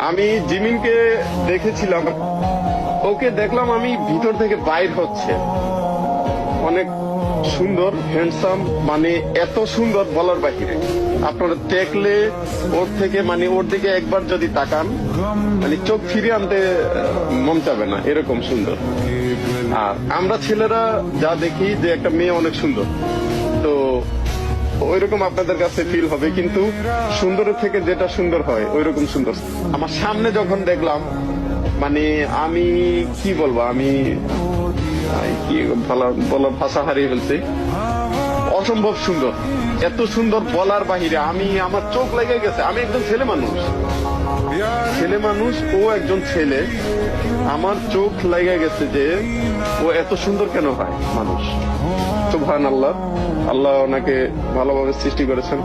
আমি জিমিনকে দেখেছিলাম, ওকে দেখলাম আমি ভিতর থেকে বাইর হচ্ছে, অনেক সুন্দর, হ্যান্ডসাম, মানে এত সুন্দর বলার বাহিরে। আপনারা দেখলে ওর থেকে, মানে ওর দিকে একবার যদি তাকান, মানে চোখ ফিরিয়ে আনতে মন চাবে না, এরকম সুন্দর। আর আমরা ছেলেরা যা দেখি যে একটা মেয়ে অনেক সুন্দর, তো ওইরকম আপনাদের কাছে ফিল হবে, কিন্তু সুন্দরের থেকে যেটা সুন্দর হয় ওইরকম সুন্দর। আমার সামনে যখন দেখলাম, মানে আমি কি বলবো, আমি কি বলার ভাষা হারিয়ে ফেলছি। অসম্ভব সুন্দর, এত সুন্দর বলার বাহিরে। আমার চোখ লেগে গেছে। আমি একজন ছেলে মানুষ, ও একজন ছেলে, আমার চোখ লেগে গেছে যে ও এত সুন্দর কেন হয় মানুষ। সুবহানাল্লাহ, আল্লাহ ওনাকে ভালোভাবে সৃষ্টি করেছেন।